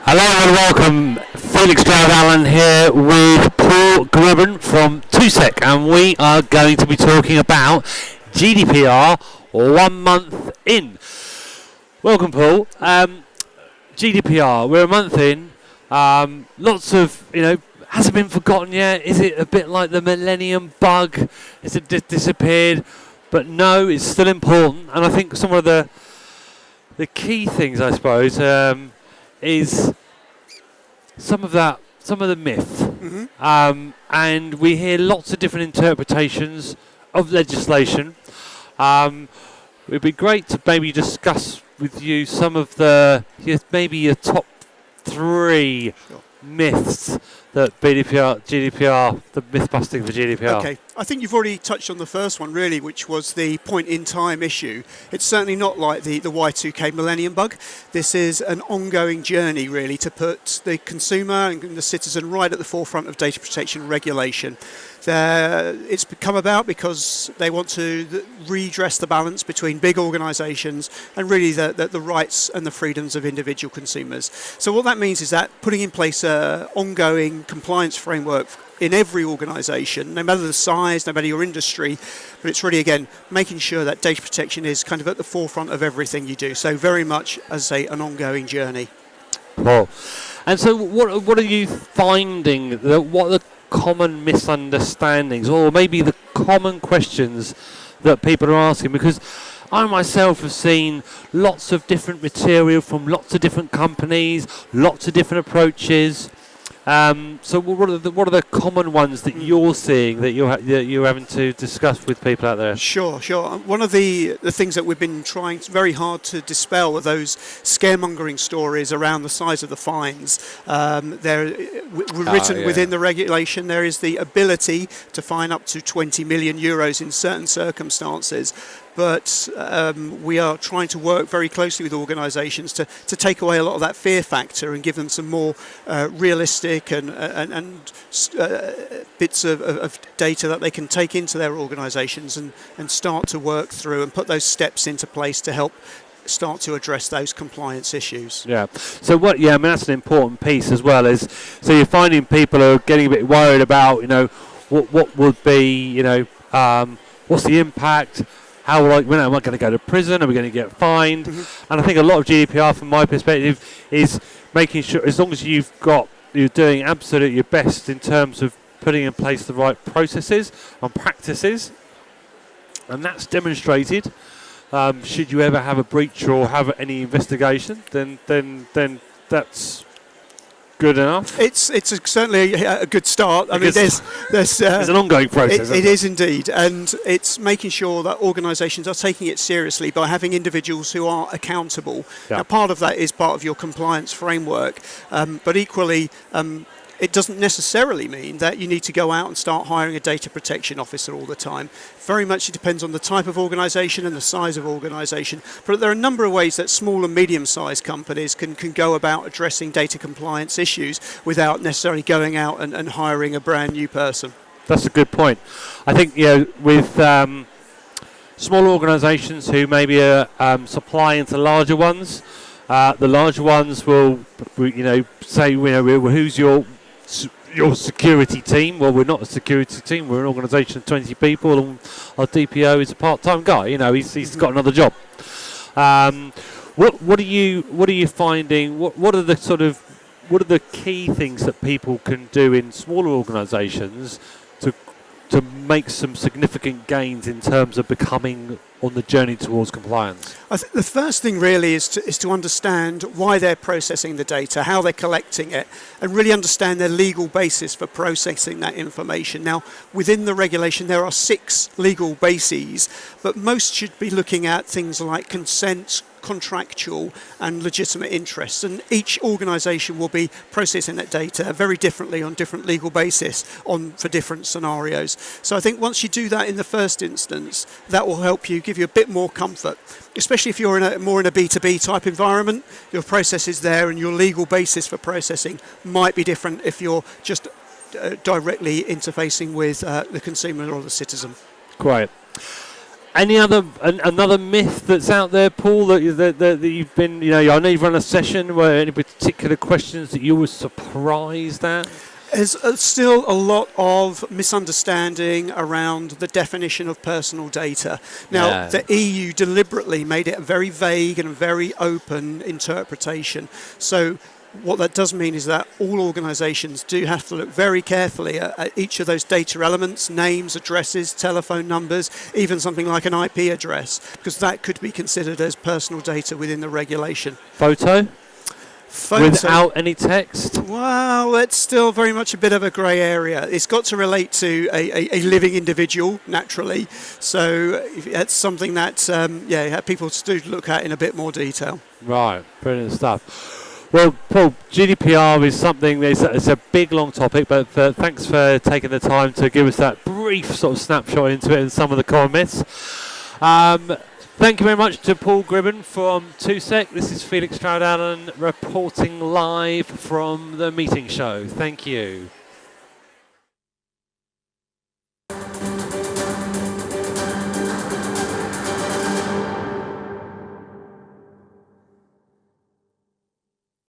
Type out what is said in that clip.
Hello and welcome, Felix Stroud-Allen here with Paul Gribbon from 2sec, and we are going to be talking about GDPR 1 month in. Welcome, Paul. GDPR, we're a month in, lots of, has it been forgotten yet? Is it a bit like the millennium bug? Has it disappeared? But no, it's still important, and I think some of the key things, I suppose, is some of the myth, and we hear lots of different interpretations of legislation. It'd be great to maybe discuss with you some of maybe your top 3 myths that GDPR, the myth busting for GDPR. Okay, I think you've already touched on the first one really, which was the point in time issue. It's certainly not like the Y2K millennium bug. This is an ongoing journey really to put the consumer and the citizen right at the forefront of data protection regulation. It's come about because they want to redress the balance between big organisations and really the rights and the freedoms of individual consumers. So what that means is that putting in place an ongoing compliance framework in every organisation, no matter the size, no matter your industry, but it's really, again, making sure that data protection is kind of at the forefront of everything you do. So very much, as I say, an ongoing journey. Well, and so what are you finding? What are the common misunderstandings, or maybe the common questions that people are asking? Because I myself have seen lots of different material from lots of different companies, lots of different approaches. So what are the common ones that you're seeing that you're having to discuss with people out there? Sure. One of the things that we've been trying very hard to dispel are those scaremongering stories around the size of the fines. Within the regulation, there is the ability to fine up to 20 million euros in certain circumstances. But we are trying to work very closely with organisations to take away a lot of that fear factor and give them some more realistic and bits of data that they can take into their organisations and start to work through and put those steps into place to help start to address those compliance issues. Yeah. So that's an important piece as well. So you're finding people are getting a bit worried about, what would be, what's the impact? How am I going to go to prison? Are we going to get fined? And I think a lot of GDPR, from my perspective, is making sure, as long as you're doing absolutely your best in terms of putting in place the right processes and practices, and that's demonstrated. Should you ever have a breach or have any investigation, then that's good enough. It's certainly a good start. I mean, there's an ongoing process. It is indeed, and it's making sure that organisations are taking it seriously by having individuals who are accountable. Yeah. Now, part of that is part of your compliance framework, but equally, it doesn't necessarily mean that you need to go out and start hiring a data protection officer all the time. Very much it depends on the type of organisation and the size of organisation. But there are a number of ways that small and medium-sized companies can go about addressing data compliance issues without necessarily going out and hiring a brand new person. That's a good point. I think with small organisations who maybe are supplying to larger ones, the larger ones will say who's your security team. Well, we're not a security team. We're an organisation of 20 people, and our DPO is a part-time guy. He's got another job. What are you finding? What are the key things that people can do in smaller organisations to make some significant gains in terms of becoming on the journey towards compliance? I think the first thing really is to understand why they're processing the data, how they're collecting it, and really understand their legal basis for processing that information. Now, within the regulation, there are 6 legal bases, but most should be looking at things like consent, contractual and legitimate interests, and each organisation will be processing that data very differently on different legal basis for different scenarios. So I think once you do that in the first instance, that will help you, give you a bit more comfort, especially if you're more in a B2B type environment. Your process is there and your legal basis for processing might be different if you're just directly interfacing with the consumer or the citizen. Great. Any other another myth that's out there, Paul, that you've been, I know you've run a session where any particular questions that you were surprised at? There's still a lot of misunderstanding around the definition of personal data. Now, the EU deliberately made it a very vague and very open interpretation. So what that does mean is that all organisations do have to look very carefully at each of those data elements, names, addresses, telephone numbers, even something like an IP address, because that could be considered as personal data within the regulation. Photo? Without any text? Well, that's still very much a bit of a grey area. It's got to relate to a living individual, naturally. So that's something that, people do look at in a bit more detail. Right, brilliant stuff. Well, Paul, GDPR is something, it's a big, long topic, but thanks for taking the time to give us that brief sort of snapshot into it and some of the core myths. Thank you very much to Paul Gribbon from 2Sec. This is Felix Stroud-Allen reporting live from the meeting show. Thank you.